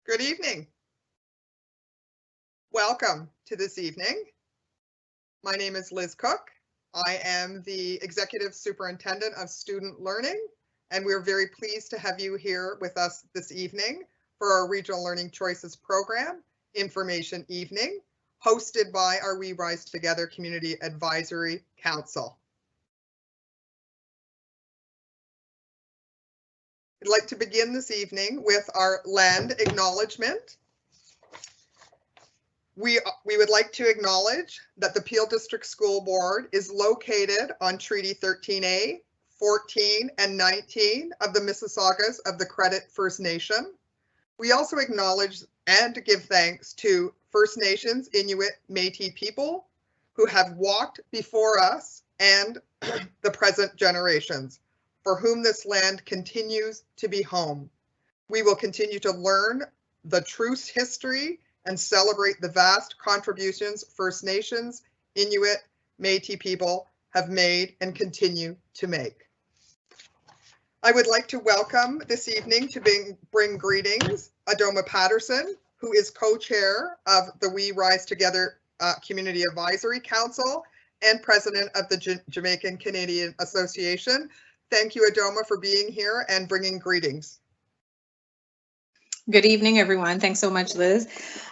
Good evening. Welcome to this evening. My name is Liz Cook. I am the Executive Superintendent of Student Learning, and we're very pleased to have you here with us this evening for our Regional Learning Choices Program Information Evening, hosted by our We Rise Together Community Advisory Council. I'd like to begin this evening with our land acknowledgement. We would like to acknowledge that the Peel District School Board is located on Treaty 13A, 14, and 19 of the Mississaugas of the Credit First Nation. We also acknowledge and give thanks to First Nations, Inuit, Métis people who have walked before us and the present generations, for whom this land continues to be home. We will continue to learn the true history and celebrate the vast contributions First Nations, Inuit, Métis people have made and continue to make. I would like to welcome this evening to bring greetings Adoma Patterson, who is co-chair of the We Rise Together Community Advisory Council and president of the Jamaican Canadian Association. Thank you, Adoma, for being here and bringing greetings. Good evening, everyone. Thanks so much, Liz.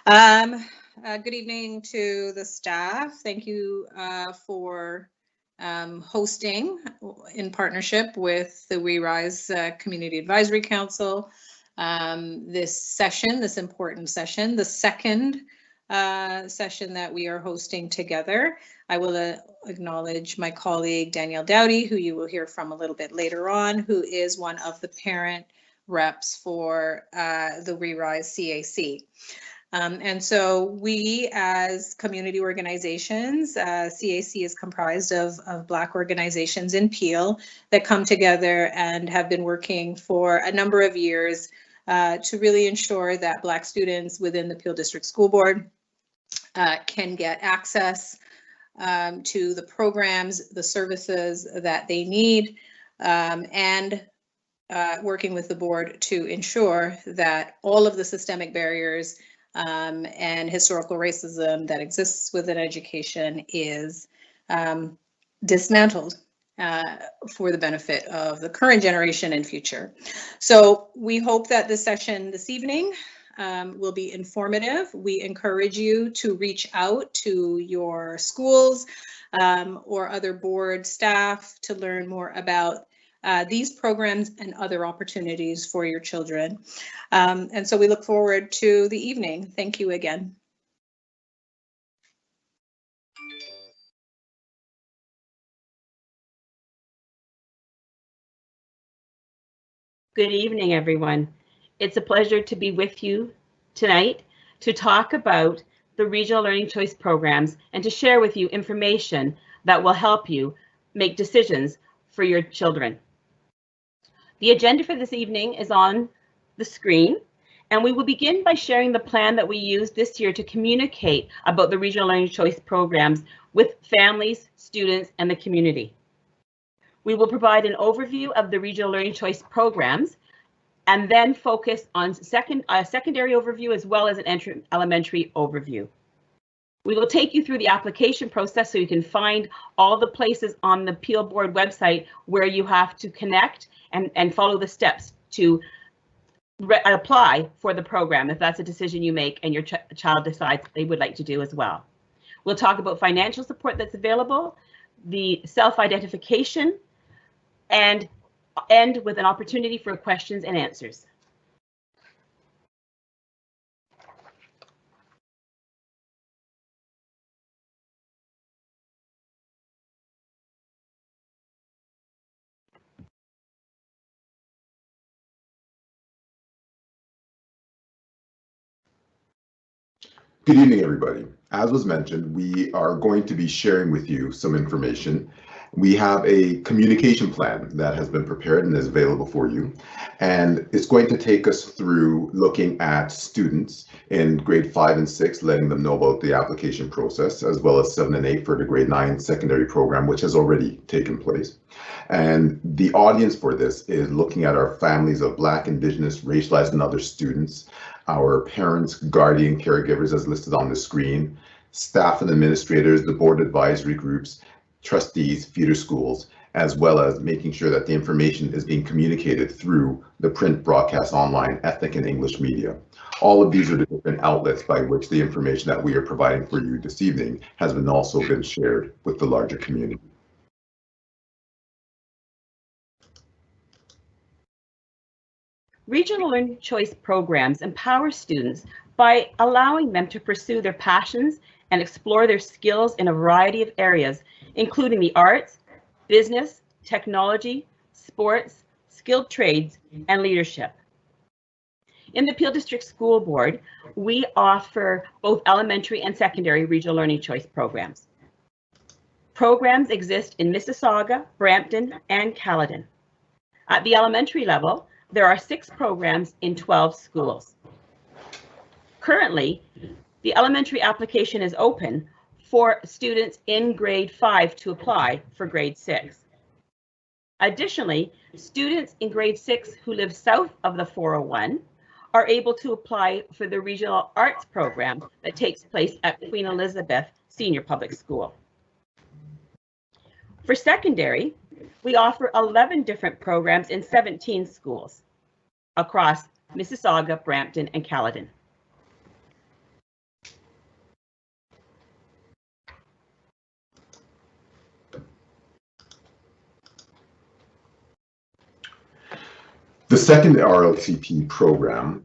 Good evening to the staff. Thank you for hosting in partnership with the We Rise Community Advisory Council this session, this important session, the second session that we are hosting together. I will acknowledge my colleague Danielle Dowdy, who you will hear from a little bit later on, who is one of the parent reps for the We Rise CAC. And so we, as community organizations, CAC is comprised of Black organizations in Peel that come together and have been working for a number of years to really ensure that Black students within the Peel District School Board can get access to the programs, the services that they need, and working with the board to ensure that all of the systemic barriers and historical racism that exists within education is dismantled for the benefit of the current generation and future. So we hope that this session this evening will be informative. We encourage you to reach out to your schools or other board staff to learn more about these programs and other opportunities for your children. And so we look forward to the evening. Thank you again. Good evening, everyone. It's a pleasure to be with you tonight to talk about the Regional Learning Choice programs and to share with you information that will help you make decisions for your children. The agenda for this evening is on the screen, and we will begin by sharing the plan that we used this year to communicate about the Regional Learning Choice programs with families, students, and the community. We will provide an overview of the Regional Learning Choice programs and then focus on secondary overview as well as an elementary overview. We will take you through the application process so you can find all the places on the Peel Board website where you have to connect and follow the steps to apply for the program if that's a decision you make and your child decides they would like to do as well. We'll talk about financial support that's available, the self-identification, and end with an opportunity for questions and answers. Good evening, everybody. As was mentioned, we are going to be sharing with you some information, We have a communication plan that has been prepared and is available for you. And it's going to take us through looking at students in grade 5 and 6, letting them know about the application process, as well as 7 and 8 for the grade 9 secondary program, which has already taken place. And the audience for this is looking at our families of Black, Indigenous, racialized, and other students, our parents, guardian, caregivers as listed on the screen, staff and administrators, the board advisory groups, trustees, feeder schools, as well as making sure that the information is being communicated through the print, broadcast, online, ethnic, and English media. All of these are the different outlets by which the information that we are providing for you this evening has also been shared with the larger community. Regional Learning Choice programs empower students by allowing them to pursue their passions and explore their skills in a variety of areas, including the arts, business, technology, sports, skilled trades, and leadership. In the Peel District School Board, we offer both elementary and secondary regional learning choice programs. Programs exist in Mississauga, Brampton, and Caledon. At the elementary level, there are 6 programs in 12 schools. Currently, the elementary application is open for students in grade 5 to apply for grade 6. Additionally, students in grade 6 who live south of the 401 are able to apply for the regional arts program that takes place at Queen Elizabeth Senior Public School. For secondary, we offer 11 different programs in 17 schools across Mississauga, Brampton, and Caledon. The second RLCP program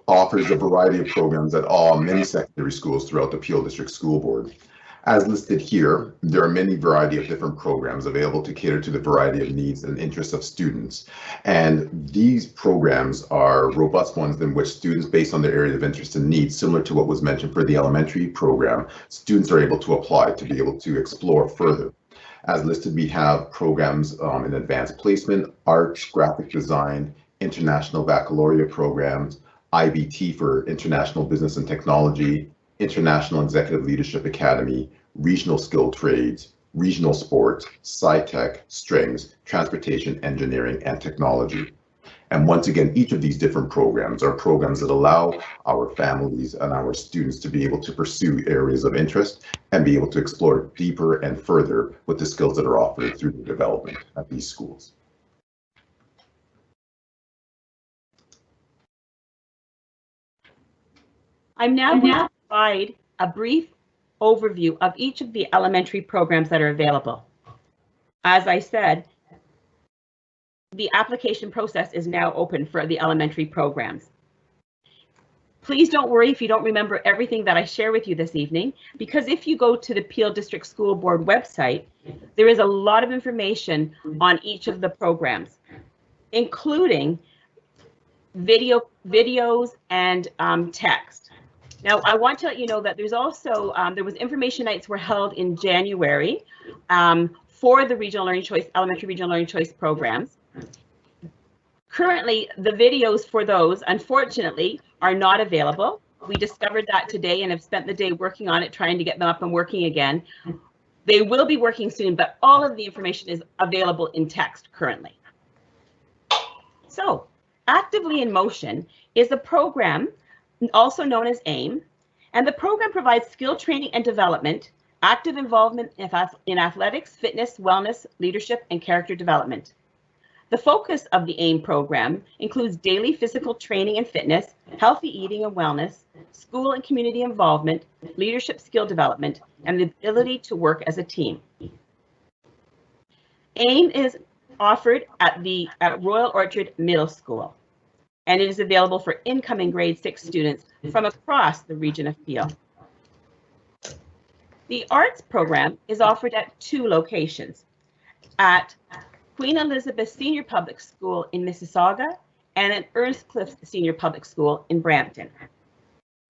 offers a variety of programs at many secondary schools throughout the Peel District School Board. As listed here, there are many variety of different programs available to cater to the variety of needs and interests of students. And these programs are robust ones in which students, based on their area of interest and needs, similar to what was mentioned for the elementary program, students are able to apply to be able to explore further. As listed, we have programs in advanced placement, arts, graphic design, international baccalaureate programs, IBT for International Business and Technology, International Executive Leadership Academy, Regional Skilled Trades, Regional Sports, Scitec, Strings, Transportation, Engineering, and Technology. And once again, each of these different programs are programs that allow our families and our students to be able to pursue areas of interest and be able to explore deeper and further with the skills that are offered through the development at these schools. I'm now going to provide a brief overview of each of the elementary programs that are available. As I said, the application process is now open for the elementary programs. Please don't worry if you don't remember everything that I share with you this evening, because if you go to the Peel District School Board website, there is a lot of information on each of the programs, including videos and text. Now, I want to let you know that there's also, there was information nights were held in January for the regional learning choice, elementary regional learning choice programs. Currently, the videos for those, unfortunately, are not available. We discovered that today and have spent the day working on it, trying to get them up and working again. They will be working soon, but all of the information is available in text currently. So, Actively in Motion is a program also known as AIM, and the program provides skill training and development, active involvement in athletics, fitness, wellness, leadership, and character development. The focus of the AIM program includes daily physical training and fitness, healthy eating and wellness, school and community involvement, leadership skill development, and the ability to work as a team. AIM is offered at Royal Orchard Middle School, and it is available for incoming grade 6 students from across the region of Peel. The arts program is offered at 2 locations, at Queen Elizabeth Senior Public School in Mississauga and at Earnscliff Senior Public School in Brampton.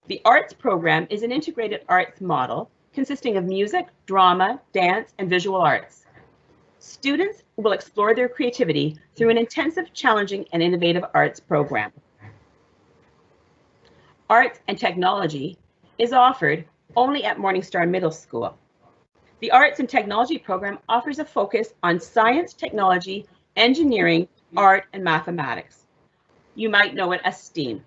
The arts program is an integrated arts model consisting of music, drama, dance, and visual arts. Students will explore their creativity through an intensive, challenging, and innovative arts program. Arts and technology is offered only at Morningstar Middle School. The Arts and Technology program offers a focus on science, technology, engineering, art, and mathematics. You might know it as STEAM.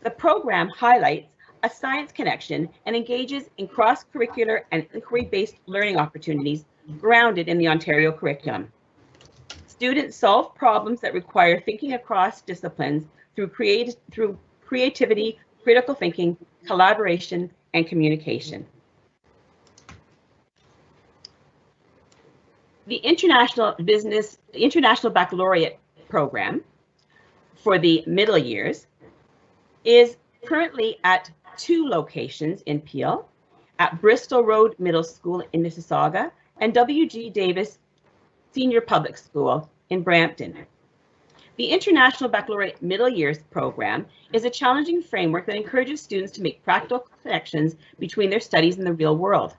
The program highlights a science connection and engages in cross-curricular and inquiry-based learning opportunities grounded in the Ontario curriculum. Students solve problems that require thinking across disciplines through creativity, critical thinking, collaboration, and communication. The International Baccalaureate program for the middle years is currently at 2 locations in Peel, at Bristol Road Middle School in Mississauga and W.G. Davis Senior Public School in Brampton. The International Baccalaureate Middle Years program is a challenging framework that encourages students to make practical connections between their studies and the real world.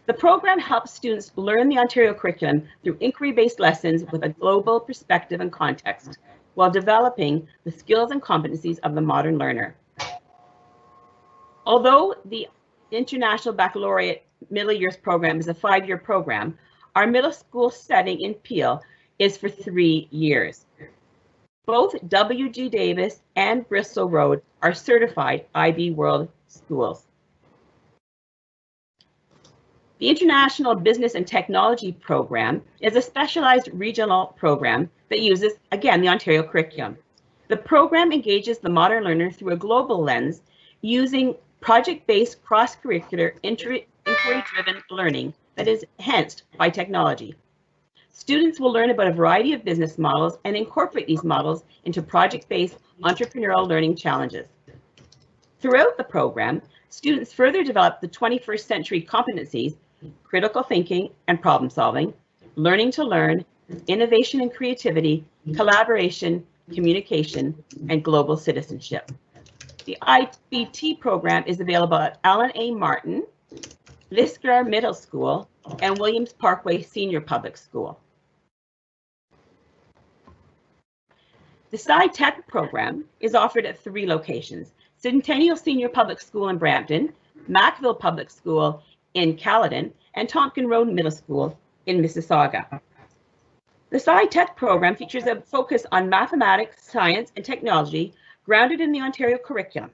The program helps students learn the Ontario curriculum through inquiry-based lessons with a global perspective and context, while developing the skills and competencies of the modern learner. Although the International Baccalaureate Middle Years program is a 5-year program, our middle school setting in Peel is for 3 years. Both W.G. Davis and Bristol Road are certified IB World schools. The International Business and Technology program is a specialized regional program that uses, again, the Ontario curriculum. The program engages the modern learner through a global lens using project-based, cross-curricular, inquiry-driven learning that is enhanced by technology. Students will learn about a variety of business models and incorporate these models into project-based entrepreneurial learning challenges. Throughout the program, students further develop the 21st century competencies, critical thinking and problem solving, learning to learn, innovation and creativity, collaboration, communication, and global citizenship. The IBT program is available at Alan A. Martin, Lisgar Middle School, and Williams Parkway Senior Public School. The Scitec program is offered at 3 locations: Centennial Senior Public School in Brampton, Macville Public School in Caledon, and Tompkin Road Middle School in Mississauga. The Scitec program features a focus on mathematics, science, and technology grounded in the Ontario curriculum.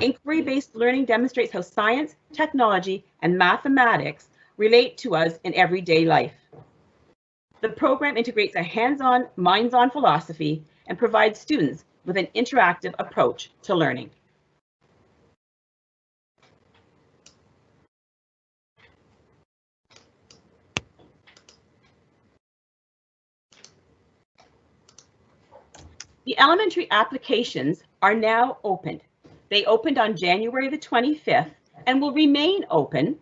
Inquiry-based learning demonstrates how science, technology, and mathematics relate to us in everyday life. The program integrates a hands-on, minds-on philosophy and provides students with an interactive approach to learning. The elementary applications are now opened. They opened on January the 25th and will remain open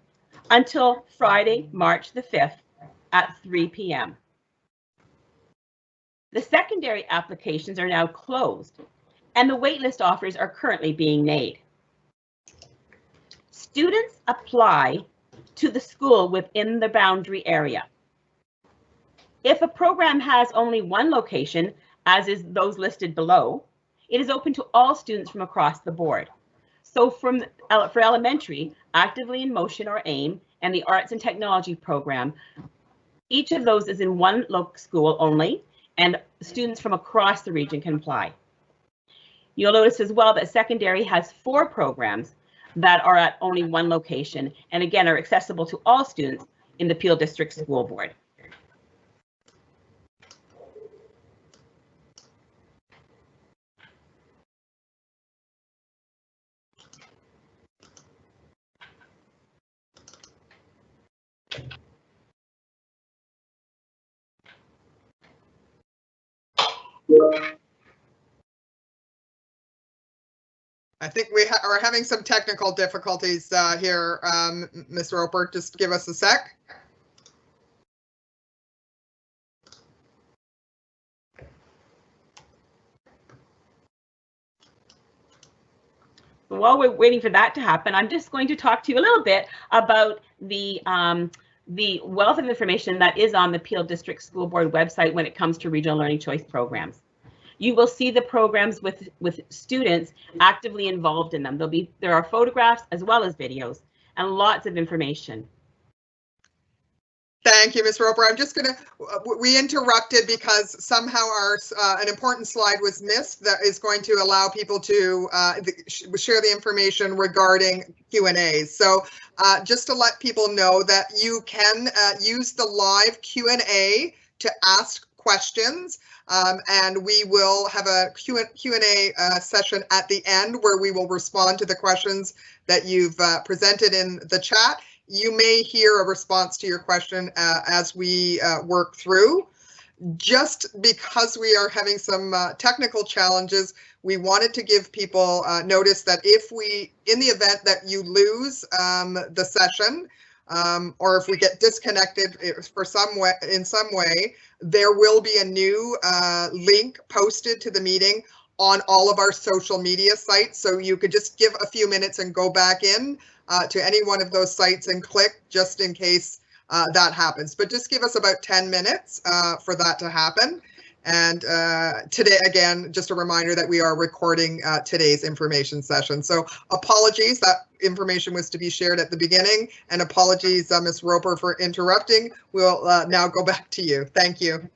until Friday, March the 5th at 3 p.m. The secondary applications are now closed and the waitlist offers are currently being made. Students apply to the school within the boundary area. If a program has only one location, as is those listed below, it is open to all students from across the board. So for elementary, Actively in Motion or AIM and the Arts and Technology program, each of those is in one local school only, and students from across the region can apply. You'll notice as well that secondary has 4 programs that are at only one location, and again are accessible to all students in the Peel District School Board. I think we are having some technical difficulties here, Ms. Roper. Just give us a sec. While we're waiting for that to happen, I'm just going to talk to you a little bit about the the wealth of information that is on the Peel District School Board website when it comes to regional learning choice programs. You will see the programs with students actively involved in them. There are photographs as well as videos and lots of information. Thank you, Ms. Roper. I'm just going to, we interrupted because somehow an important slide was missed that is going to allow people to share the information regarding Q&As. So just to let people know that you can use the live Q&A to ask questions, and we will have a Q&A session at the end where we will respond to the questions that you've presented in the chat. You may hear a response to your question as we work through. Just because we are having some technical challenges, we wanted to give people notice that in the event that you lose the session, or if we get disconnected in some way, there will be a new link posted to the meeting on all of our social media sites. So you could just give a few minutes and go back in to any one of those sites and click just in case that happens. But just give us about 10 minutes for that to happen. And today, again, just a reminder that we are recording today's information session. So apologies, that information was to be shared at the beginning, and apologies, Ms. Roper, for interrupting. We'll now go back to you. Thank you.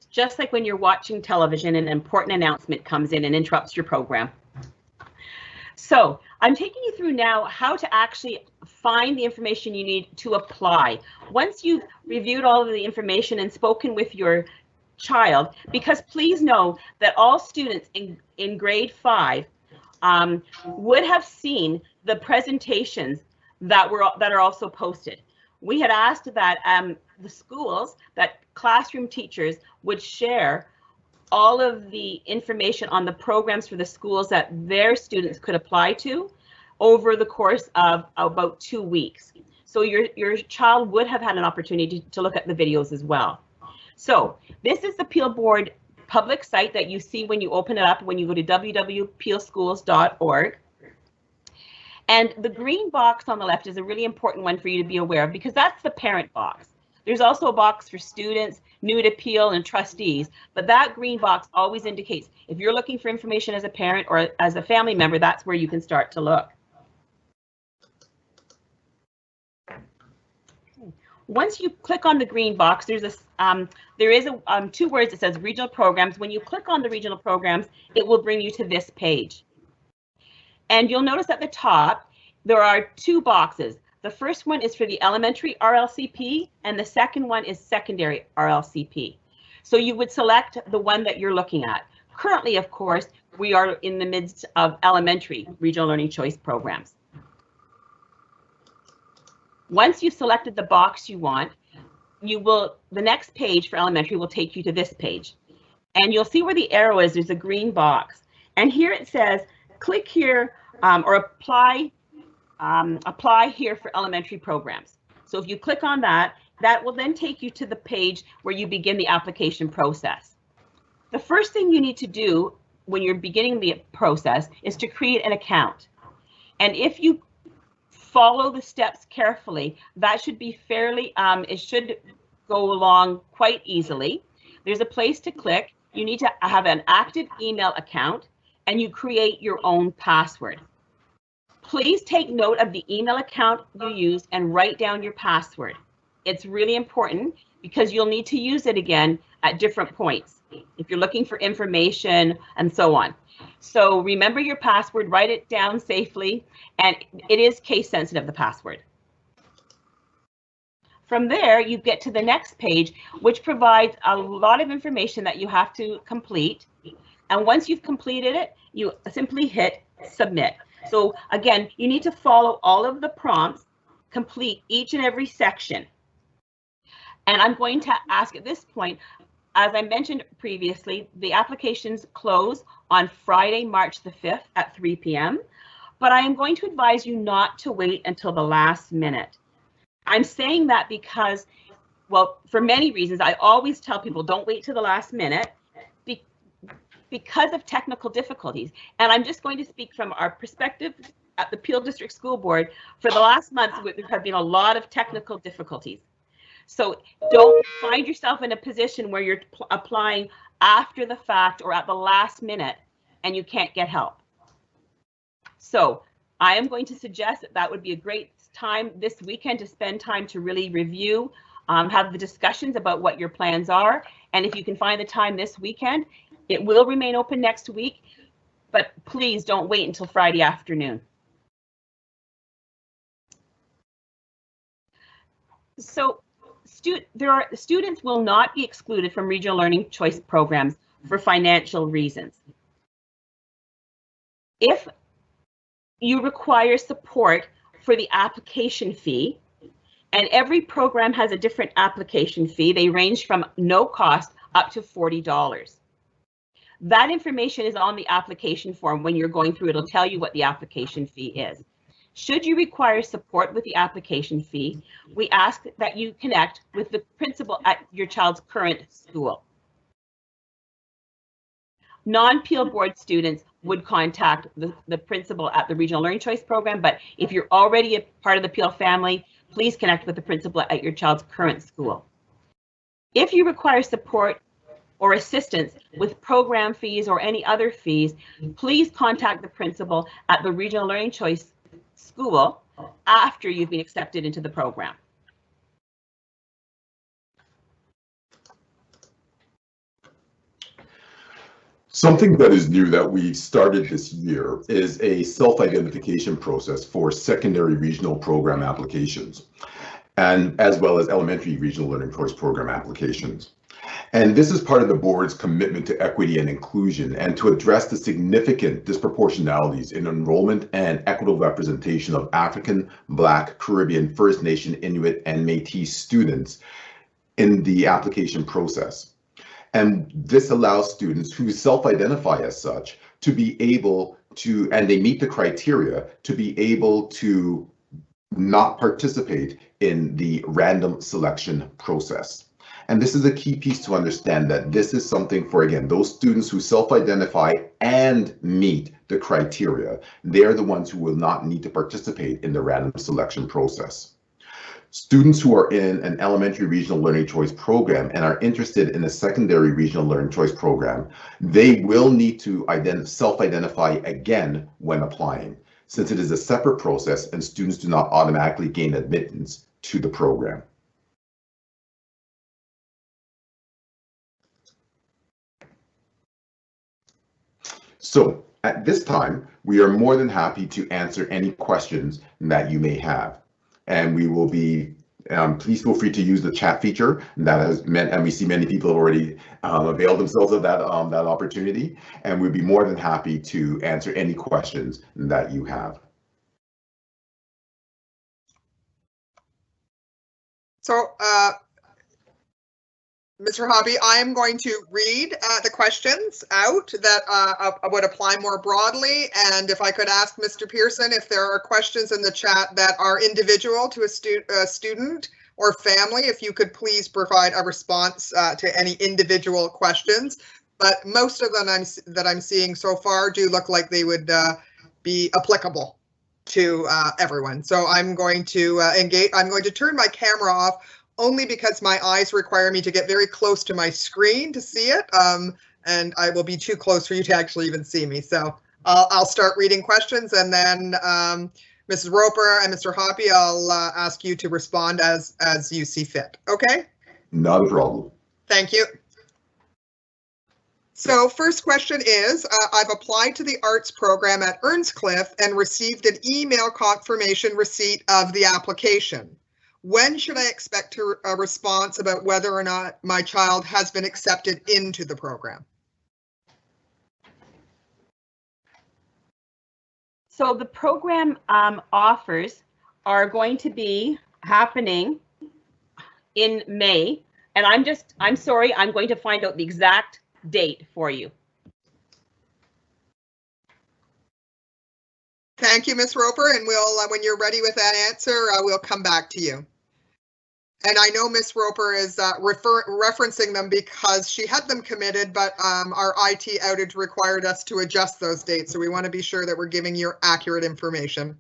Just like when you're watching television, an important announcement comes in and interrupts your program. So I'm taking you through now how to actually find the information you need to apply. Once you've reviewed all of the information and spoken with your child, because please know that all students in grade 5 would have seen the presentations that are also posted. We had asked that the schools, that classroom teachers would share all of the information on the programs for the schools that their students could apply to over the course of about 2 weeks. So your child would have had an opportunity to look at the videos as well. So this is the Peel Board public site that you see when you open it up, when you go to www.peelschools.org. And the green box on the left is a really important one for you to be aware of, because that's the parent box. There's also a box for students, new to Peel, and trustees, but that green box always indicates if you're looking for information as a parent or as a family member, that's where you can start to look. Once you click on the green box, there is two words that says regional programs. When you click on the regional programs, it will bring you to this page. And you'll notice at the top, there are 2 boxes. The first one is for the elementary RLCP, and the second one is secondary RLCP. So you would select the one that you're looking at. Currently, of course, we are in the midst of elementary regional learning choice programs. Once you've selected the box you want, the next page for elementary will take you to this page. And you'll see where the arrow is, there's a green box. And here it says, click here or apply here for elementary programs. So if you click on that, that will then take you to the page where you begin the application process. The first thing you need to do when you're beginning the process is to create an account. And if you follow the steps carefully, that should be fairly, it should go along quite easily. There's a place to click. You need to have an active email account, and you create your own password. Please take note of the email account you use and write down your password. It's really important because you'll need to use it again at different points if you're looking for information and so on. So remember your password, write it down safely, and it is case sensitive, the password. From there, you get to the next page, which provides a lot of information that you have to complete. And once you've completed it, you simply hit submit. So again, you need to follow all of the prompts, complete each and every section. And I'm going to ask at this point, as I mentioned previously, the applications close on Friday, March the 5th at 3 p.m. But I am going to advise you not to wait until the last minute. I'm saying that because, well, for many reasons, I always tell people don't wait till the last minute because of technical difficulties. And I'm just going to speak from our perspective at the Peel District School Board. For the last month, there have been a lot of technical difficulties. So don't find yourself in a position where you're applying after the fact or at the last minute and you can't get help. So I am going to suggest that that would be a great time this weekend to spend time to really review, have the discussions about what your plans are. And if you can find the time this weekend, it will remain open next week, but please don't wait until Friday afternoon. So students will not be excluded from regional learning choice programs for financial reasons. If you require support for the application fee, and every program has a different application fee, they range from no cost up to $40. That information is on the application form. When you're going through, it'll tell you what the application fee is. Should you require support with the application fee, we ask that you connect with the principal at your child's current school. Non-Peel board students would contact the principal at the Regional Learning Choice Program, but if you're already a part of the Peel family, please connect with the principal at your child's current school. If you require support or assistance with program fees or any other fees, please contact the principal at the Regional Learning Choice School after you've been accepted into the program. Something that is new that we started this year is a self-identification process for secondary regional program applications, and as well as elementary regional learning choice program applications. And this is part of the board's commitment to equity and inclusion and to address the significant disproportionalities in enrollment and equitable representation of African, Black, Caribbean, First Nation, Inuit, and Métis students in the application process. And this allows students who self-identify as such to be able to, and they meet the criteria, to be able to not participate in the random selection process. And this is a key piece to understand that this is something for, again, those students who self-identify and meet the criteria. They're the ones who will not need to participate in the random selection process. Students who are in an elementary regional learning choice program and are interested in a secondary regional learning choice program, they will need to self-identify again when applying, since it is a separate process and students do not automatically gain admittance to the program. So at this time, we are more than happy to answer any questions that you may have. And we will be, please feel free to use the chat feature that has meant, and we see many people have already availed themselves of that, that opportunity. And we'd be more than happy to answer any questions that you have. So, Mr. Hobby, I am going to read the questions out that would apply more broadly. And if I could ask Mr. Pearson if there are questions in the chat that are individual to a student or family, if you could please provide a response to any individual questions. But most of them that I'm seeing so far do look like they would be applicable to everyone. So I'm going to engage. I'm going to turn my camera off, only because my eyes require me to get very close to my screen to see it, and I will be too close for you to actually even see me. So I'll start reading questions, and then Mrs. Roper and Mr. Hoppy, I'll ask you to respond as you see fit. Okay? Not a problem. Thank you. So first question is, I've applied to the arts program at Earnscliff and received an email confirmation receipt of the application. When should I expect a response about whether or not my child has been accepted into the program? So the program offers are going to be happening in May, and I'm sorry, I'm going to find out the exact date for you. Thank you, Ms. Roper, and we'll, when you're ready with that answer, we'll come back to you. And I know Ms. Roper is referencing them because she had them committed, but our IT outage required us to adjust those dates. So we want to be sure that we're giving you accurate information.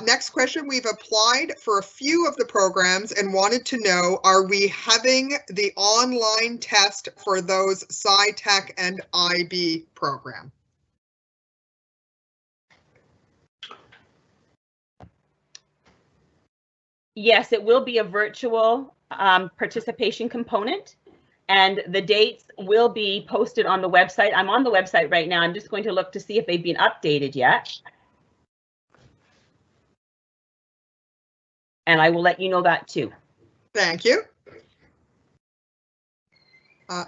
Next question, we've applied for a few of the programs and wanted to know, are we having the online test for those Scitec and IB program? Yes, it will be a virtual participation component, and the dates will be posted on the website. I'm on the website right now. I'm just going to look to see if they've been updated yet. And I will let you know that too. Thank you.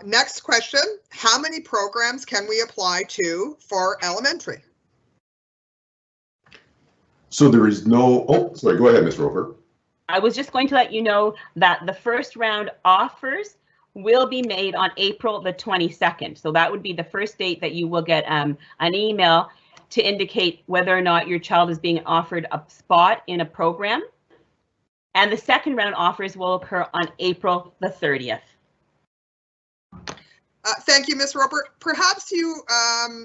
Next question, how many programs can we apply to for elementary? So there is no, oh, sorry, go ahead, Ms. Roper. I was just going to let you know that the first round offers will be made on April the 22nd. So that would be the first date that you will get an email to indicate whether or not your child is being offered a spot in a program. And the second round offers will occur on April the 30th. Thank you, Ms. Roper. Perhaps you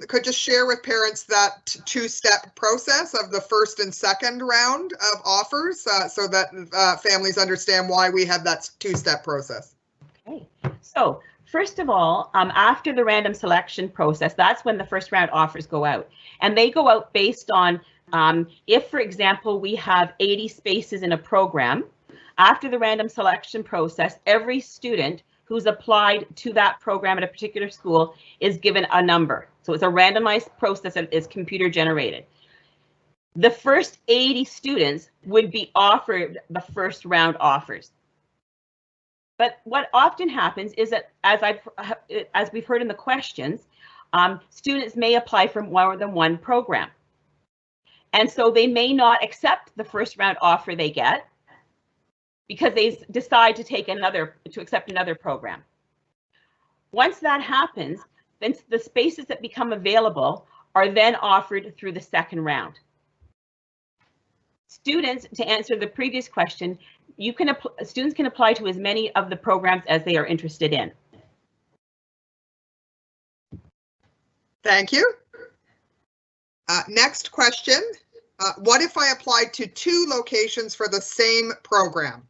could just share with parents that two-step process of the first and second round of offers so that families understand why we have that two-step process. Okay, so first of all, after the random selection process, that's when the first round offers go out. And they go out based on if, for example, we have 80 spaces in a program. After the random selection process, every student who's applied to that program at a particular school is given a number. So it's a randomized process that is computer generated. The first 80 students would be offered the first round offers. But what often happens is that, as we've heard in the questions, students may apply for more than one program. And so they may not accept the first round offer they get, because they decide to accept another program. Once that happens, then the spaces that become available are then offered through the second round. Students, to answer the previous question, students can apply to as many of the programs as they are interested in. Thank you. Next question. What if I applied to 2 locations for the same program?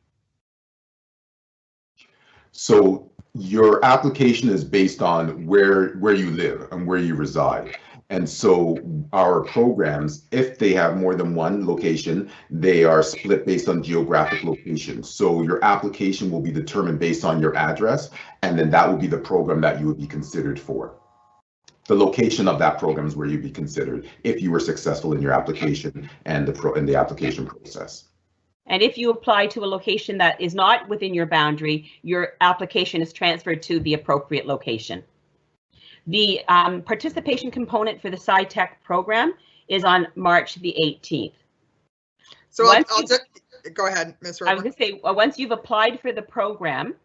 So your application is based on where you live and where you reside. And so our programs, if they have more than one location, they are split based on geographic location. So your application will be determined based on your address, and then that will be the program that you would be considered for. The location of that program is where you'd be considered if you were successful in your application and the application process. And if you apply to a location that is not within your boundary, your application is transferred to the appropriate location. The participation component for the Scitec program is on March the 18th. So I'll just go ahead, Ms. Roper. I was going to say, once you've applied for the program,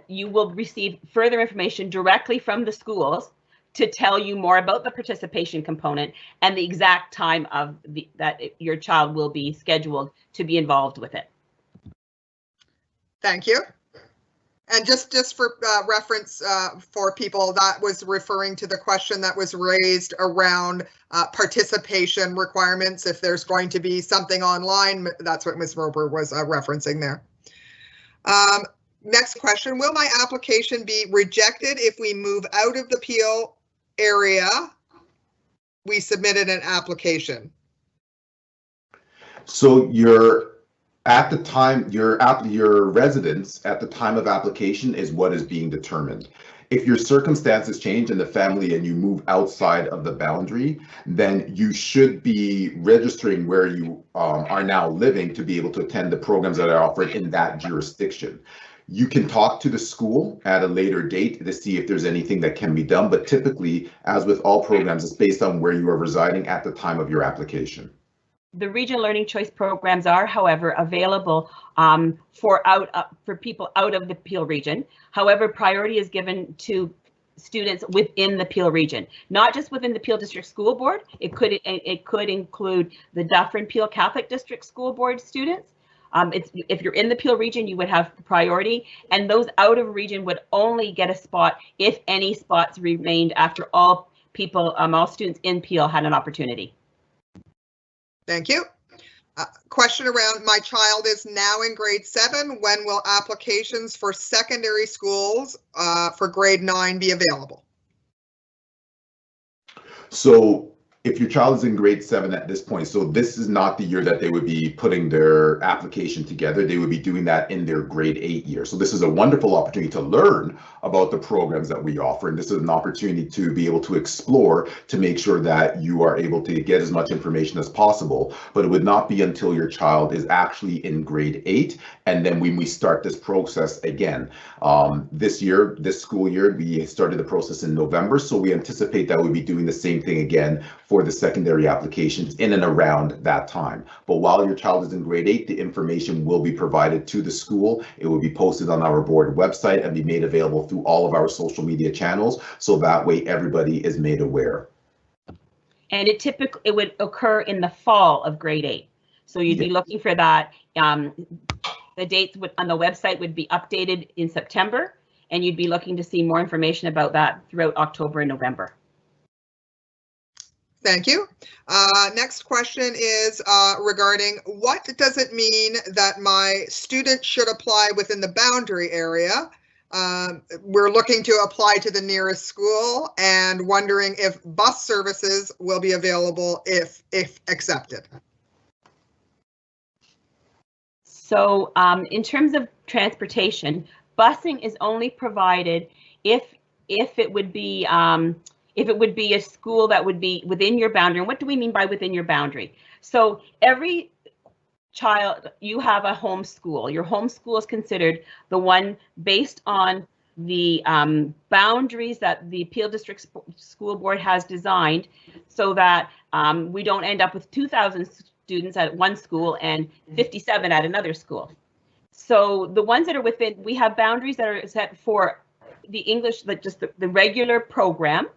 you will receive further information directly from the schools to tell you more about the participation component and the exact time of that your child will be scheduled to be involved with it. Thank you. And just for reference for people, that was referring to the question that was raised around participation requirements. If there's going to be something online, that's what Ms. Roper was referencing there. Next question, will my application be rejected if we move out of the Peel area we submitted an application? So your residence at the time of application is what is being determined. If your circumstances change in the family and you move outside of the boundary, then you should be registering where you are now living to be able to attend the programs that are offered in that jurisdiction. You can talk to the school at a later date to see if there's anything that can be done, but typically, as with all programs, it's based on where you are residing at the time of your application. The regional learning choice programs are, however, available for people out of the Peel region. However, priority is given to students within the Peel region, not just within the Peel District School Board. It could include the Dufferin Peel Catholic District School Board students, If you're in the Peel region, you would have priority, and those out of region would only get a spot if any spots remained after all students in Peel had an opportunity. Thank you. Question around, my child is now in grade 7. When will applications for secondary schools for grade 9 be available? So if your child is in grade 7 at this point, so this is not the year that they would be putting their application together. They would be doing that in their grade 8 year. So this is a wonderful opportunity to learn about the programs that we offer. And this is an opportunity to be able to explore to make sure that you are able to get as much information as possible. But it would not be until your child is actually in grade 8. And then when we start this process again, this school year, we started the process in November. So we anticipate that we'll be doing the same thing again for the secondary applications in and around that time. But while your child is in grade 8, the information will be provided to the school. It will be posted on our board website and be made available through all of our social media channels. So that way everybody is made aware. And it would occur in the fall of grade 8. So you'd be looking for that. The dates on the website would be updated in September, and you'd be looking to see more information about that throughout October and November. Thank you. Next question is regarding what does it mean that my student should apply within the boundary area? We're looking to apply to the nearest school and wondering if bus services will be available if accepted. So in terms of transportation, busing is only provided if it would be a school that would be within your boundary. And what do we mean by within your boundary? So every child, you have a home school. Your home school is considered the one based on the boundaries that the Peel District School Board has designed, so that we don't end up with 2,000 students at one school and 57 at another school. So the ones that are within, we have boundaries that are set for the English, like just the regular program.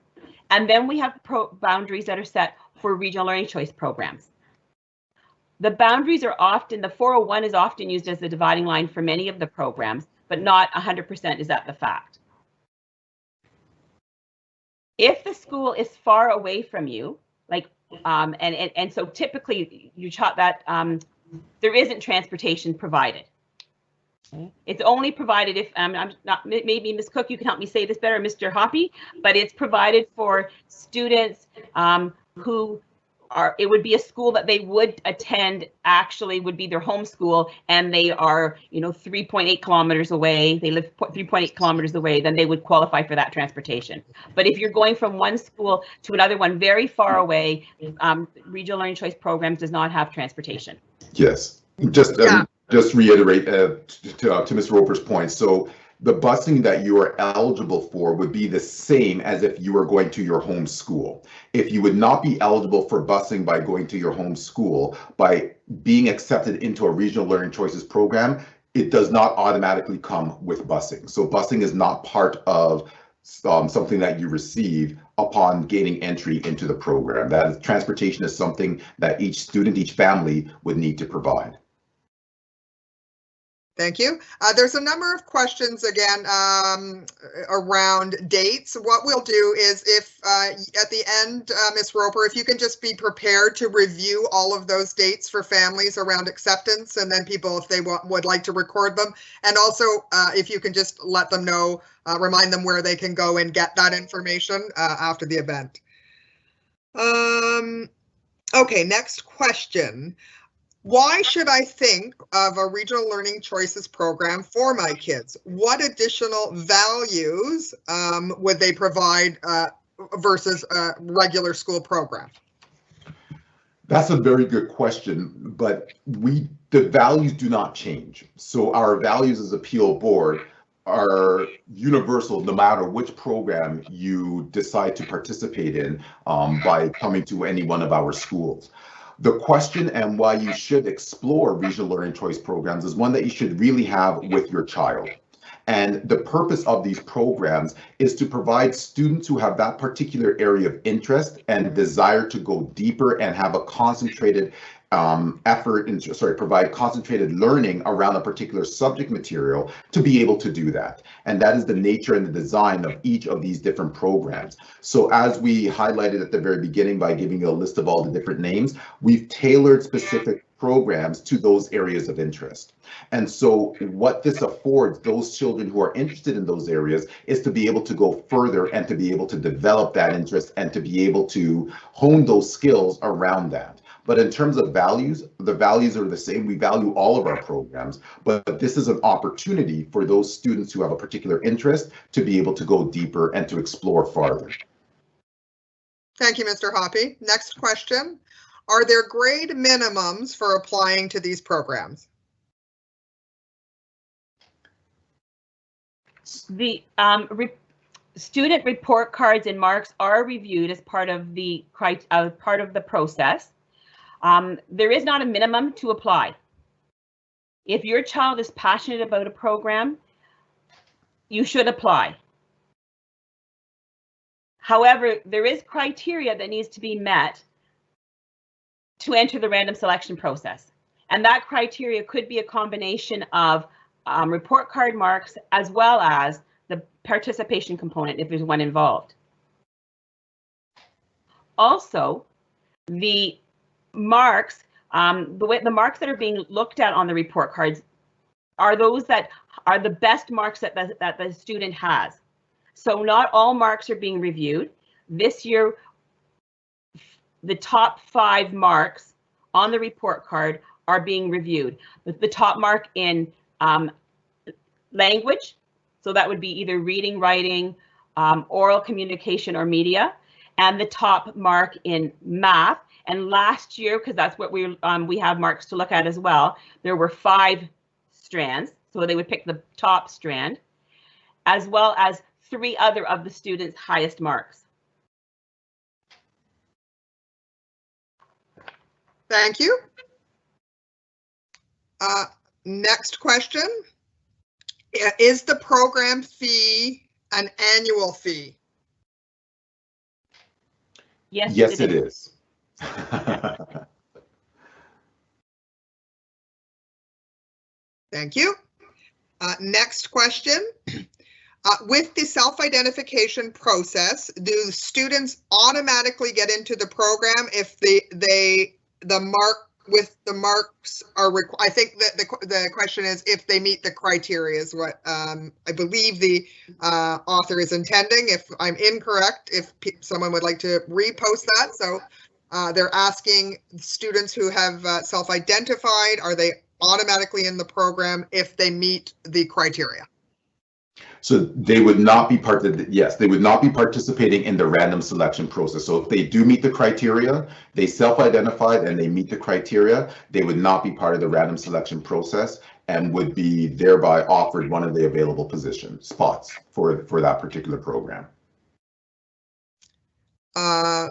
And then we have boundaries that are set for regional learning choice programs. The boundaries are often, the 401 is often used as the dividing line for many of the programs, but not 100% is that the fact. If the school is far away from you, like, and so typically you chop that, there isn't transportation provided. It's only provided if, I'm not, maybe Ms. Cook, you can help me say this better, Mr. Hoppy, but it's provided for students who are, it would be a school that they would attend, actually would be their home school, and they are, 3.8 kilometers away, they live 3.8 kilometers away, then they would qualify for that transportation. But if you're going from one school to another one very far away, regional learning choice programs does not have transportation. Yes, just reiterate to Ms. Roper's point. So the busing that you are eligible for would be the same as if you were going to your home school. If you would not be eligible for busing by going to your home school, by being accepted into a regional learning choices program, it does not automatically come with busing. So busing is not part of something that you receive upon gaining entry into the program. That is, transportation is something that each student, each family would need to provide. Thank you. There's a number of questions again around dates. What we'll do is, if at the end, Ms. Roper, if you can just be prepared to review all of those dates for families around acceptance, and then people, if they would like to record them, and also if you can just let them know, remind them where they can go and get that information after the event. Okay, next question. Why should I think of a regional learning choices program for my kids? What additional values would they provide versus a regular school program? That's a very good question, but the values do not change. So our values as a Peel board are universal no matter which program you decide to participate in by coming to any one of our schools. The question and why you should explore regional learning choice programs is one that you should really have with your child. And the purpose of these programs is to provide students who have that particular area of interest and desire to go deeper and have a concentrated provide concentrated learning around a particular subject material to be able to do that. And that is the nature and the design of each of these different programs. So as we highlighted at the very beginning by giving you a list of all the different names, we've tailored specific programs to those areas of interest. And so what this affords those children who are interested in those areas is to be able to go further and to be able to develop that interest and to be able to hone those skills around that. But in terms of values, the values are the same. We value all of our programs, but this is an opportunity for those students who have a particular interest to be able to go deeper and to explore farther. Thank you, Mr. Hoppy. Next question. Are there grade minimums for applying to these programs? The student report cards and marks are reviewed as part of the process. There is not a minimum to apply. If your child is passionate about a program, you should apply. However, there is criteria that needs to be met to enter the random selection process. And that criteria could be a combination of report card marks as well as the participation component if there's one involved. Also, the marks, the marks that are being looked at on the report cards are those that are the best marks that the student has. So not all marks are being reviewed. This year, the top 5 marks on the report card are being reviewed. The top mark in language, so that would be either reading, writing, oral communication, or media, and the top mark in math. And last year, because that's what we have marks to look at as well, there were 5 strands, so they would pick the top strand, as well as 3 other of the students' highest marks. Thank you. Next question. Is the program fee an annual fee? Yes, it is. Thank you. Next question. With the self-identification process, do students automatically get into the program if the marks are required? I think that the question is if they meet the criteria is what I believe the author is intending. If I'm incorrect, if someone would like to repost that. So they're asking students who have self-identified, are they automatically in the program if they meet the criteria? So they would not be they would not be participating in the random selection process. So if they do meet the criteria, they self-identified and they meet the criteria, they would not be part of the random selection process and would be thereby offered one of the available spots for that particular program.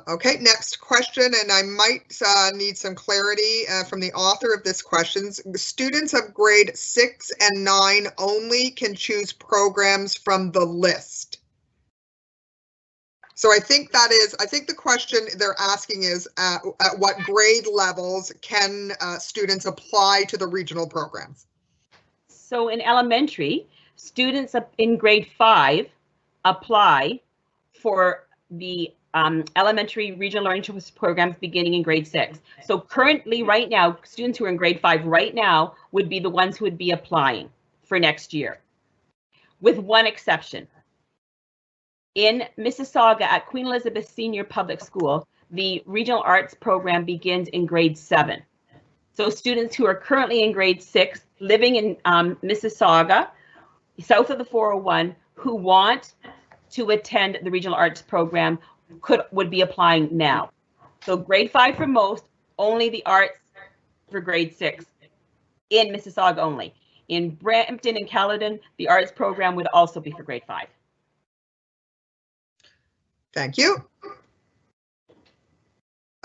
Okay, next question, and I might need some clarity from the author of this question. Students of grade 6 and 9 only can choose programs from the list. So I think the question they're asking is at what grade levels can students apply to the regional programs? So in elementary, students in grade 5 apply for the elementary regional learning choice programs beginning in grade 6. So currently, right now, students who are in grade 5 right now would be the ones who would be applying for next year, with one exception. In Mississauga at Queen Elizabeth Senior Public School, the regional arts program begins in grade 7. So students who are currently in grade 6 living in Mississauga, south of the 401, who want to attend the regional arts program would be applying now. So grade 5 for most, only the arts for grade 6 in Mississauga only. In Brampton and Caledon, the arts program would also be for grade 5. Thank you.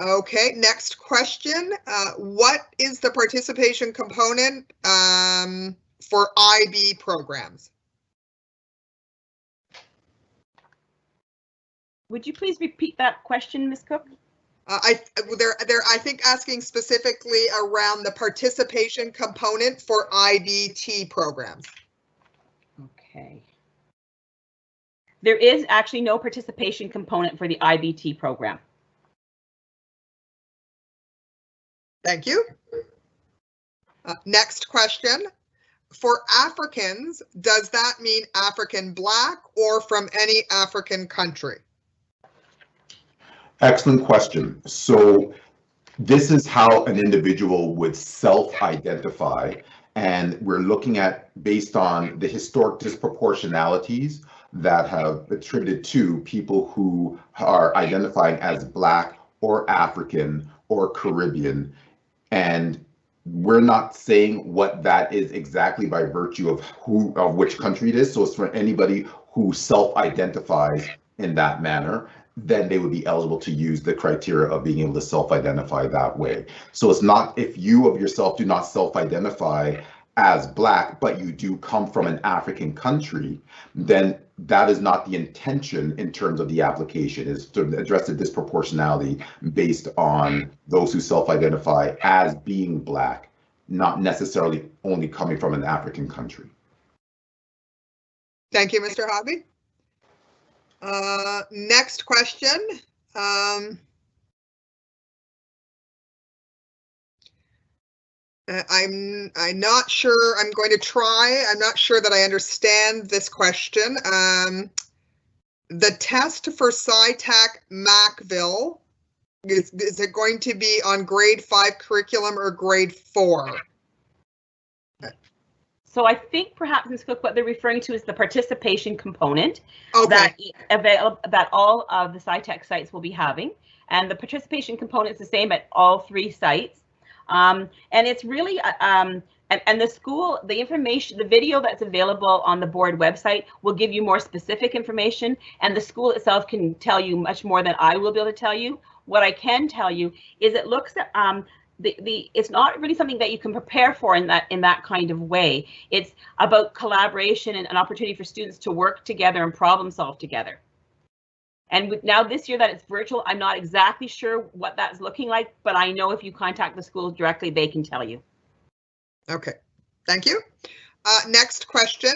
Okay, next question. What is the participation component for IB programs? Would you please repeat that question, Ms. Cook? They're I think asking specifically around the participation component for IBT programs. Okay. There is actually no participation component for the IBT program. Thank you. Next question. For Africans, does that mean African Black or from any African country? Excellent question. So this is how an individual would self-identify, and we're looking at based on the historic disproportionalities that have attributed to people who are identifying as Black or African or Caribbean. And we're not saying what that is exactly by virtue of which country it is. So it's for anybody who self-identifies in that manner, then they would be eligible to use the criteria of being able to self-identify that way. So it's not if you of yourself do not self-identify as Black, but you do come from an African country, then that is not the intention in terms of the application, is to address the disproportionality based on those who self-identify as being Black, not necessarily only coming from an African country. Thank you, Mr. Hobby. Next question. I'm not sure. I'm going to try. I'm not sure that I understand this question. The test for Scitec Macville, is it going to be on grade 5 curriculum or grade 4? So I think perhaps, Ms. Cook, what they're referring to is the participation component Okay. that all of the Scitec sites will be having. And the participation component is the same at all 3 sites. And it's really, and the school, the information, the video that's available on the board website will give you more specific information, and the school itself can tell you much more than I will be able to tell you. What I can tell you is it looks at, it's not really something that you can prepare for in that kind of way. It's about collaboration and an opportunity for students to work together and problem solve together. And now this year that it's virtual, I'm not exactly sure what that's looking like, but I know if you contact the schools directly, they can tell you. Okay, thank you. Next question.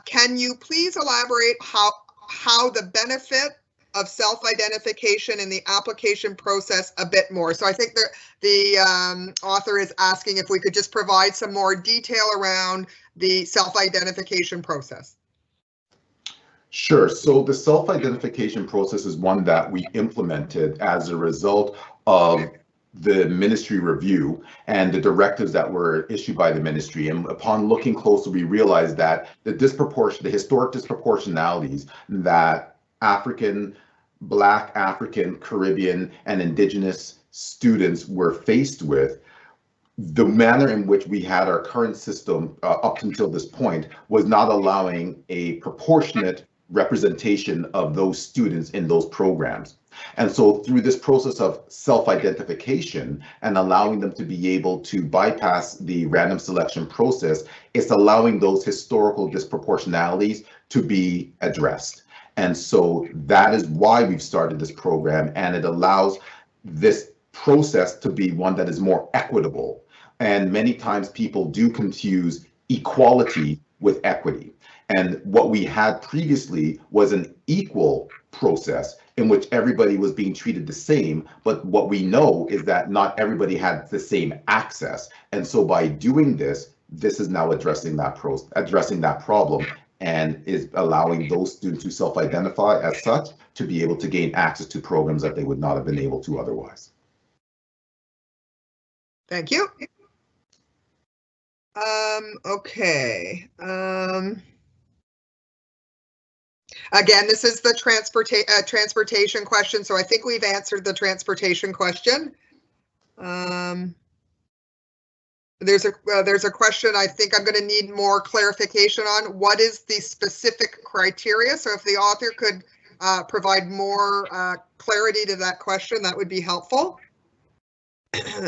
Can you please elaborate how the benefit of self-identification in the application process a bit more? So I think the author is asking if we could just provide some more detail around the self-identification process. Sure. So the self-identification process is one that we implemented as a result of the ministry review and the directives that were issued by the ministry. And upon looking closer, we realized that the historic disproportionalities that African, Black, African, Caribbean, and Indigenous students were faced with, the manner in which we had our current system up until this point was not allowing a proportionate representation of those students in those programs. And so through this process of self-identification and allowing them to be able to bypass the random selection process, it's allowing those historical disproportionalities to be addressed. And so that is why we've started this program, and it allows this process to be one that is more equitable. And many times people do confuse equality with equity. And what we had previously was an equal process in which everybody was being treated the same. But what we know is that not everybody had the same access. And so by doing this, this is now addressing that problem, and is allowing those students who self-identify as such to be able to gain access to programs that they would not have been able to otherwise. Thank you. Okay. Again, this is the transportation question, so I think we've answered the transportation question. There's a question I think I'm going to need more clarification on. What is the specific criteria? So if the author could provide more clarity to that question, that would be helpful.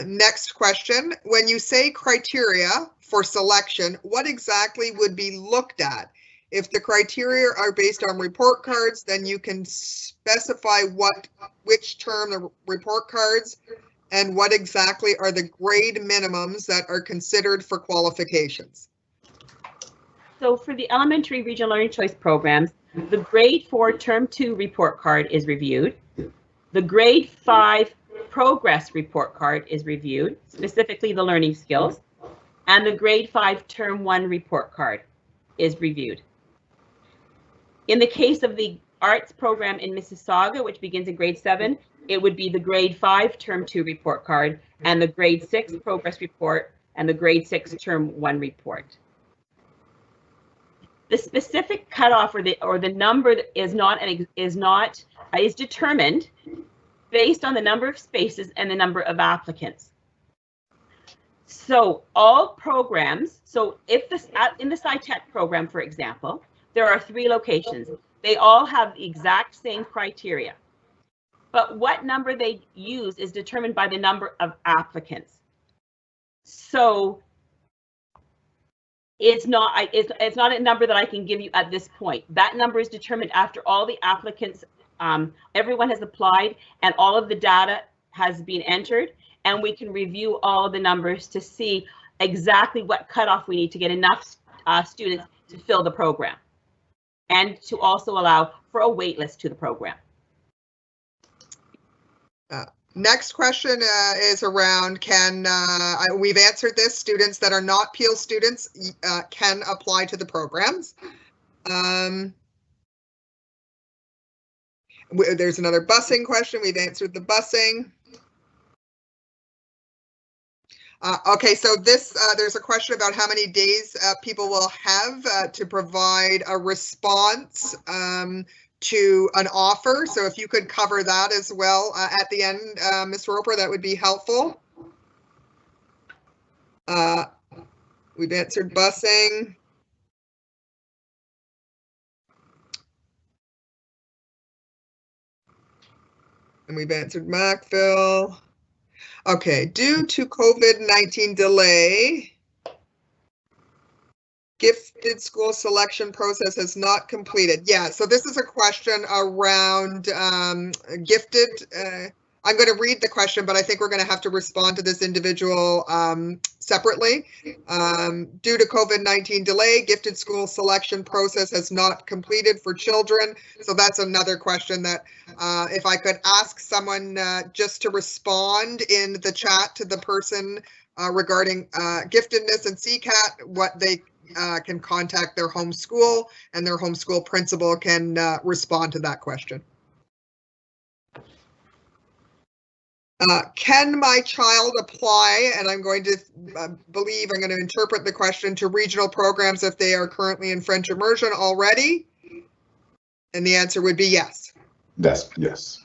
Next question. When you say criteria for selection, what exactly would be looked at? If the criteria are based on report cards, then you can specify which term the report cards and what exactly are the grade minimums that are considered for qualifications. So for the elementary regional learning choice programs, the grade 4 term 2 report card is reviewed. The grade 5 progress report card is reviewed, specifically the learning skills, and the grade 5 term 1 report card is reviewed. In the case of the arts program in Mississauga, which begins in grade 7, it would be the grade 5 term 2 report card and the grade 6 progress report and the grade 6 term 1 report. The specific cutoff or the number is determined based on the number of spaces and the number of applicants. So all programs, so if in the Scitec program, for example, there are 3 locations. They all have the exact same criteria, but what number they use is determined by the number of applicants. So it's not a number that I can give you at this point. That number is determined after all the applicants, everyone has applied and all of the data has been entered, and we can review all the numbers to see exactly what cutoff we need to get enough students to fill the program and to also allow for a wait list to the program. Next question is around we've answered this, students that are not Peel students can apply to the programs. There's another busing question. We've answered the busing. Okay, so there's a question about how many days people will have to provide a response to an offer. So if you could cover that as well at the end, Ms. Roper, that would be helpful. We've answered busing. And we've answered Macville. Okay, due to COVID-19 delay, gifted school selection process has not completed. Yeah, so this is a question around gifted. I'm going to read the question, but I think we're going to have to respond to this individual separately. Due to COVID-19 delay, gifted school selection process has not completed for children. So that's another question that if I could ask someone just to respond in the chat to the person regarding giftedness and CCAT, what they can contact their home school, and their home school principal can respond to that question. Can my child apply, and I'm going to I'm going to interpret the question, to regional programs if they are currently in French immersion already? And the answer would be yes. Yes.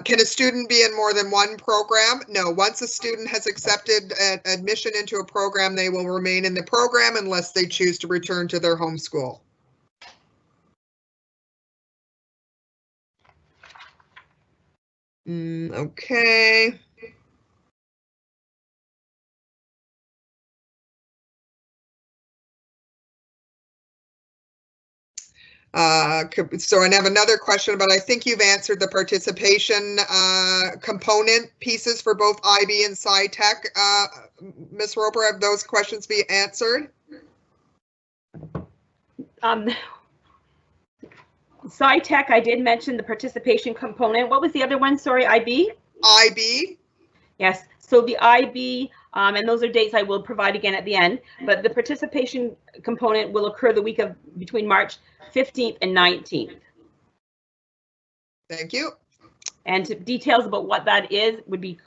Can a student be in more than one program? No. Once a student has accepted admission into a program, they will remain in the program unless they choose to return to their home school. Okay. So I have another question, but I think you've answered the participation component pieces for both IB and Scitec. Ms. Roper, have those questions be answered? Scitec, I did mention the participation component. What was the other one? Sorry, IB? IB. Yes, so the IB, and those are dates I will provide again at the end, but the participation component will occur the week of between March 15th and 19th. Thank you. And details about what that is would be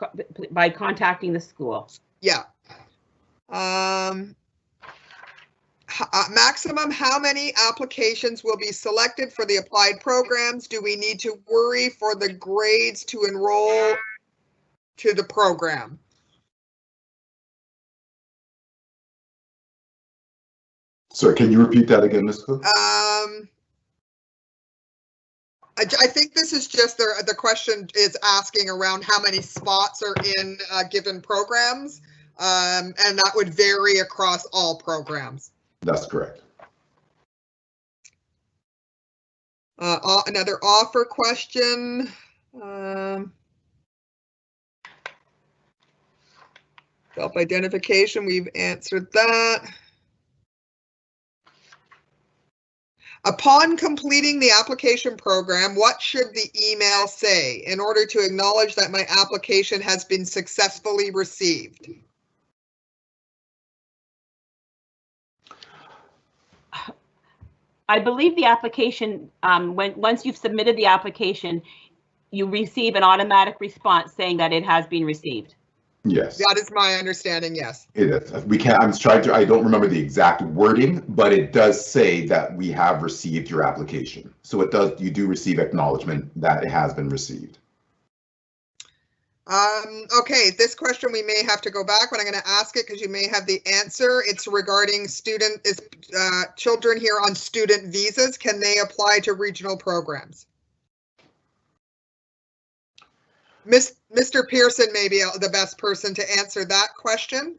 by contacting the school. Yeah. Maximum, how many applications will be selected for the applied programs? Do we need to worry for the grades to enroll to the program? Sorry, can you repeat that again, Ms. Cook? I think this is just the question is asking around how many spots are in given programs, and that would vary across all programs. That's correct. Another offer question. Self-identification, we've answered that. Upon completing the application program, what should the email say in order to acknowledge that my application has been successfully received? I believe the application, once you've submitted the application, you receive an automatic response saying that it has been received. Yes. That is my understanding, yes. It is. I don't remember the exact wording, but it does say that we have received your application. So you do receive acknowledgement that it has been received. Okay, this question we may have to go back, but I'm going to ask it because you may have the answer. It's regarding children here on student visas. Can they apply to regional programs? Mr. Pearson may be the best person to answer that question.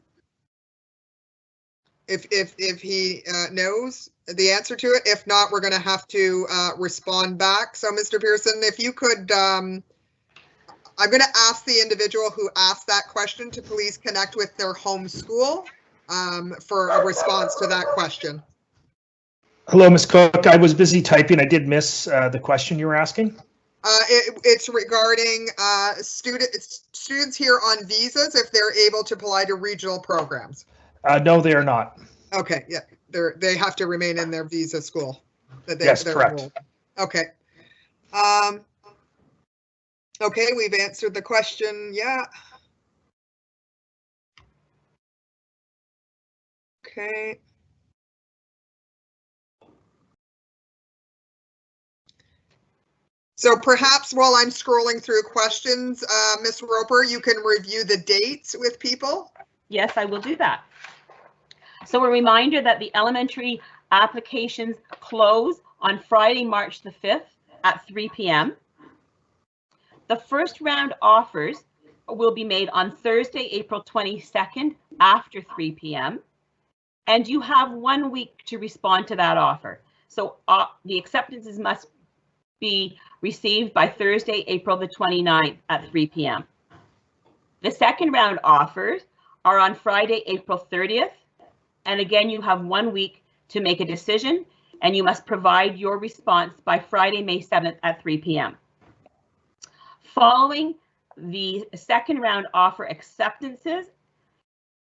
If he knows the answer to it. If not, we're going to have to respond back. So Mr. Pearson, if you could, I'm going to ask the individual who asked that question to please connect with their home school for a response to that question. Hello, Ms. Cook. I was busy typing. I did miss the question you were asking. It's regarding students here on visas if they're able to apply to regional programs. No, they are not. Okay, yeah, they have to remain in their visa school. Yes, correct. Enrolled. Okay. Okay, we've answered the question. Yeah. Okay. So perhaps while I'm scrolling through questions, Ms. Roper, you can review the dates with people. Yes, I will do that. So a reminder that the elementary applications close on Friday, March the 5th at 3 p.m. The first round offers will be made on Thursday, April 22nd after 3 p.m. And you have 1 week to respond to that offer. So the acceptances must be received by Thursday, April the 29th at 3 p.m. The second round offers are on Friday, April 30th. And again, you have 1 week to make a decision, and you must provide your response by Friday, May 7th at 3 p.m. Following the second round offer acceptances,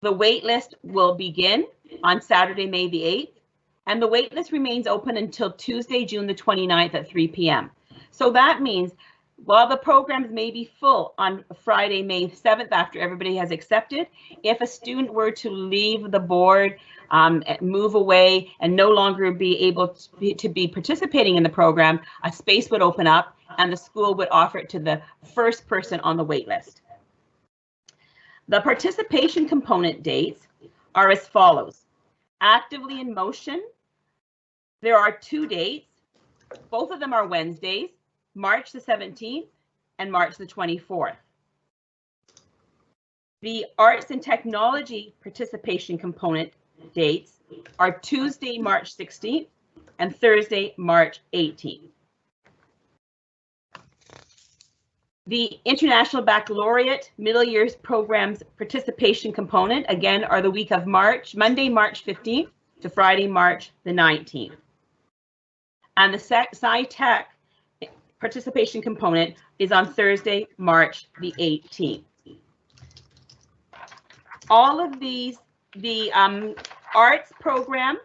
the wait list will begin on Saturday, May the 8th, and the wait list remains open until Tuesday, June the 29th at 3 p.m. So that means while the programs may be full on Friday, May 7th, after everybody has accepted, if a student were to leave the board, move away, and no longer be able to be participating in the program, a space would open up and the school would offer it to the first person on the wait list. The participation component dates are as follows. Actively in motion, there are 2 dates. Both of them are Wednesdays, March the 17th and March the 24th. The arts and technology participation component dates are Tuesday, March 16th and Thursday, March 18th. The International Baccalaureate Middle Years Programs participation component, again, are the week of Monday, March 15th to Friday, March the 19th. And the Scitec participation component is on Thursday, March the 18th. All of these, the arts program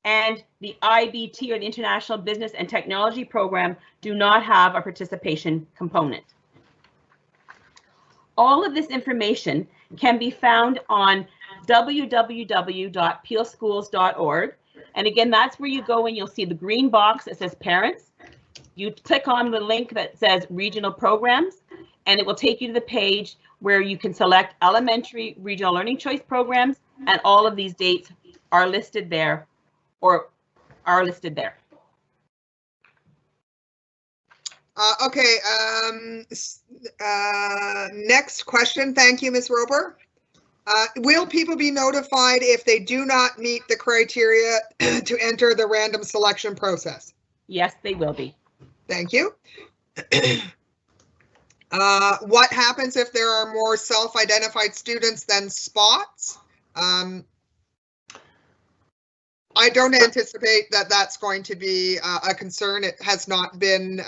and the IBT, or the International Business and Technology program, do not have a participation component. All of this information can be found on www.peelschools.org. And again, that's where you go and you'll see the green box that says parents. You click on the link that says regional programs, and it will take you to the page where you can select elementary regional learning choice programs, and all of these dates are listed there or are listed there. Okay, next question. Thank you, Ms. Roper. Will people be notified if they do not meet the criteria to enter the random selection process? Yes, they will be. Thank you. What happens if there are more self-identified students than spots? I don't anticipate that that's going to be a concern. It has not been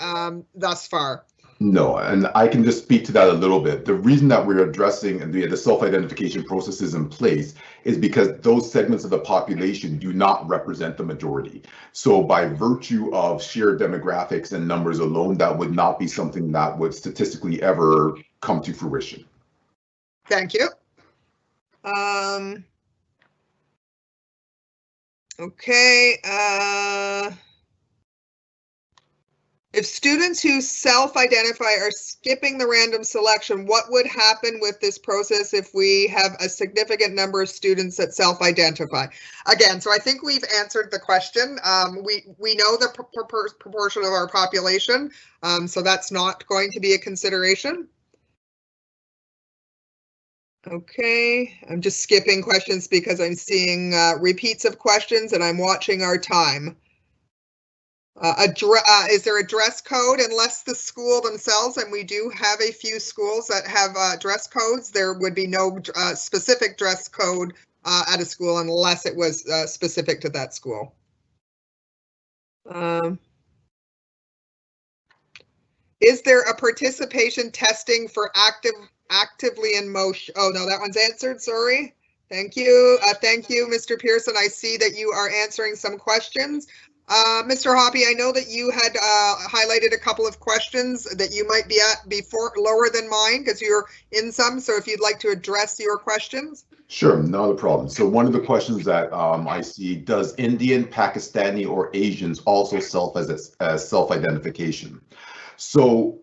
thus far. No, and I can just speak to that a little bit. The reason that we're addressing the self-identification processes in place is because those segments of the population do not represent the majority. So by virtue of sheer demographics and numbers alone, that would not be something that would statistically ever come to fruition. Thank you. Okay. If students who self-identify are skipping the random selection, what would happen with this process if we have a significant number of students that self-identify? Again, so I think we've answered the question. We know the proportion of our population, so that's not going to be a consideration. Okay, I'm just skipping questions because I'm seeing repeats of questions and I'm watching our time. Is there a dress code? Unless the school themselves, and we do have a few schools that have dress codes, there would be no specific dress code at a school unless it was specific to that school. Is there a participation testing for actively in motion? Oh, no, that one's answered. Sorry. Thank you. Thank you, Mr. Pearson. I see that you are answering some questions. Mr. Hoppy, I know that you had highlighted a couple of questions that you might be at before lower than mine because you're in some. So if you'd like to address your questions. Sure, not a problem. So one of the questions that I see, does Indian, Pakistani, or Asians also as self-identification? So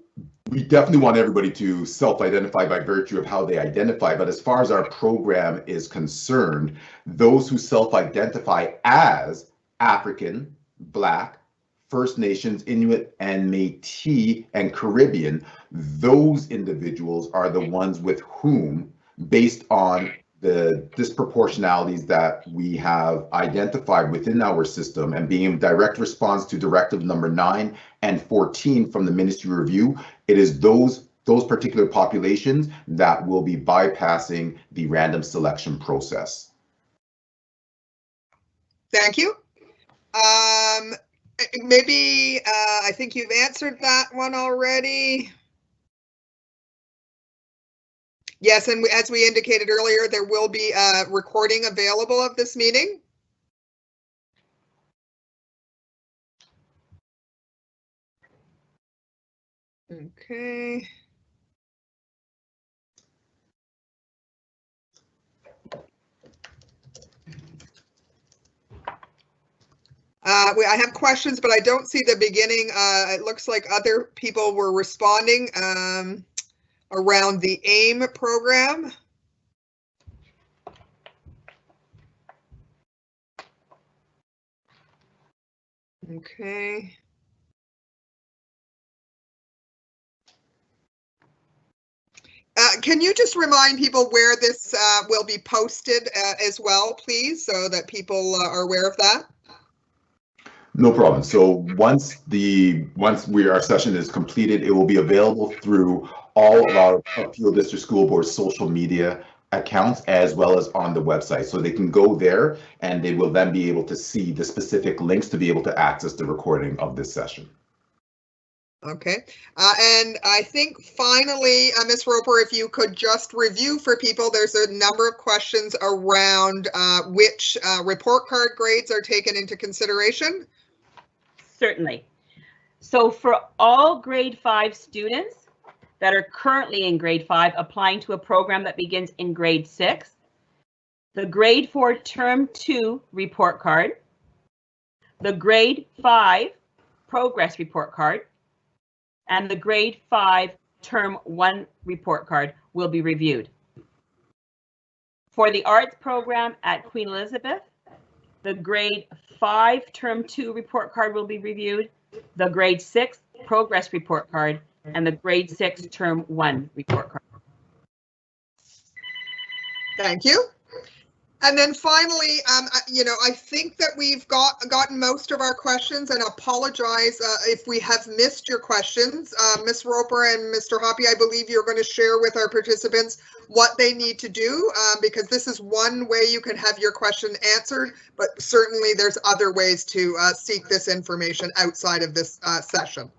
we definitely want everybody to self-identify by virtue of how they identify, but as far as our program is concerned, those who self-identify as African, Black, First Nations, Inuit, and Métis, and Caribbean, those individuals are the ones with whom, based on the disproportionalities that we have identified within our system and being in direct response to Directive number 9 and 14 from the Ministry Review, it is those particular populations that will be bypassing the random selection process. Thank you. Maybe I think you've answered that one already. Yes, and as we indicated earlier, there will be a recording available of this meeting. Okay. I have questions, but I don't see the beginning. It looks like other people were responding around the AIM program. Okay. Can you just remind people where this will be posted as well, please, so that people are aware of that? No problem. So once our session is completed, it will be available through all of our Peel District School Board social media accounts as well as on the website. So they can go there and they will then be able to see the specific links to be able to access the recording of this session. Okay, and I think finally, Ms. Roper, if you could just review for people, there's a number of questions around which report card grades are taken into consideration. Certainly. So for all grade 5 students that are currently in grade 5 applying to a program that begins in grade 6, the grade 4 term 2 report card, the grade 5 progress report card, and the grade 5 term 1 report card will be reviewed. For the arts program at Queen Elizabeth, the grade 5 term 2 report card will be reviewed, the grade 6 progress report card, and the grade 6 term 1 report card. Thank you. And then finally, you know, I think that we've gotten most of our questions, and apologize if we have missed your questions. Ms. Roper and Mr. Hoppy, I believe you're going to share with our participants what they need to do, because this is one way you can have your question answered, but certainly there's other ways to seek this information outside of this session.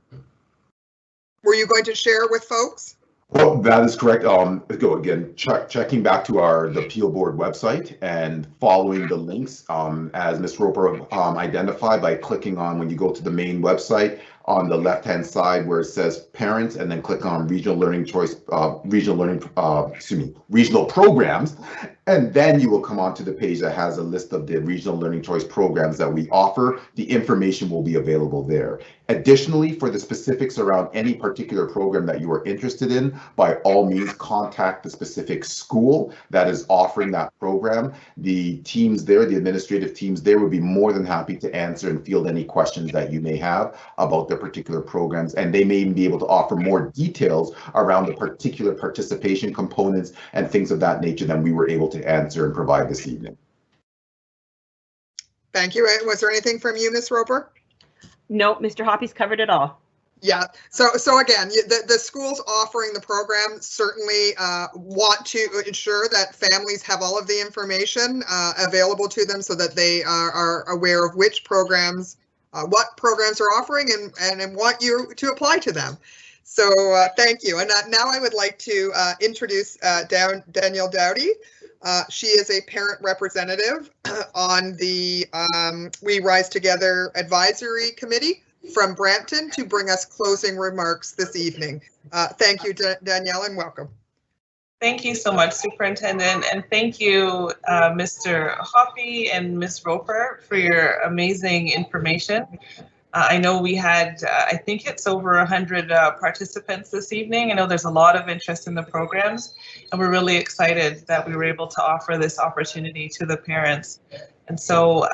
Were you going to share with folks? Well, that is correct. Go again, checking back to the Peel Board website and following the links as Ms. Roper identified by clicking on, when you go to the main website, on the left-hand side where it says parents, and then click on regional learning choice, regional programs, and then you will come onto the page that has a list of the regional learning choice programs that we offer. The information will be available there. Additionally, for the specifics around any particular program that you are interested in, by all means contact the specific school that is offering that program. The teams there, the administrative teams there, would be more than happy to answer and field any questions that you may have about their particular programs, and they may even be able to offer more details around the particular participation components and things of that nature than we were able to answer and provide this evening. Thank you. Was there anything from you, Ms. Roper? No, Mr. Hoppy's covered it all. Yeah, so again, the schools offering the program certainly want to ensure that families have all of the information available to them so that they are aware of which programs, what programs are offering, and want you to apply to them. So thank you. And now I would like to introduce Danielle Dowdy. She is a parent representative on the We Rise Together Advisory Committee from Brampton to bring us closing remarks this evening. Thank you, Danielle, and welcome. Thank you so much, Superintendent, and thank you, Mr. Hoppy and Ms. Roper, for your amazing information. I know we had, I think it's over 100 participants this evening. I know there's a lot of interest in the programs, and we're really excited that we were able to offer this opportunity to the parents. And so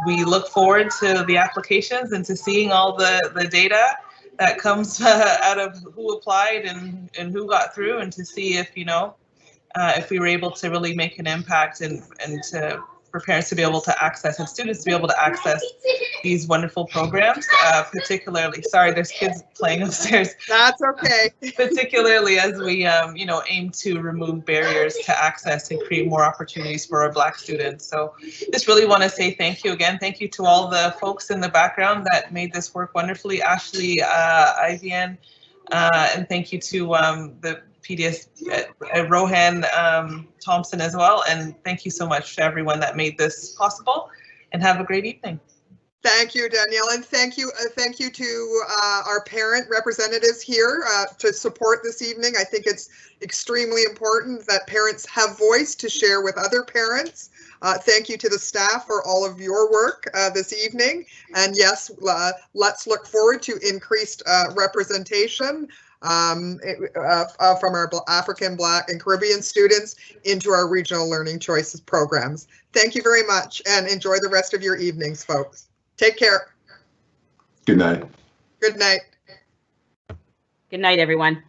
we look forward to the applications and to seeing all the data that comes out of who applied and who got through, and to see if, you know, if we were able to really make an impact and for parents to be able to access and students to be able to access these wonderful programs, particularly, sorry, there's kids playing upstairs. That's okay. Particularly as we, you know, aim to remove barriers to access and create more opportunities for our Black students. So just really want to say thank you again. Thank you to all the folks in the background that made this work wonderfully, Ashley, Ivian, and thank you to the PDS Rohan Thompson as well. And thank you so much to everyone that made this possible, and have a great evening. Thank you, Danielle, and thank you to our parent representatives here to support this evening. I think it's extremely important that parents have voice to share with other parents. Thank you to the staff for all of your work this evening. And yes, let's look forward to increased representation from our African, Black, and Caribbean students into our regional learning choices programs. Thank you very much, and enjoy the rest of your evenings, folks. Take care. Good night. Good night. Good night, everyone.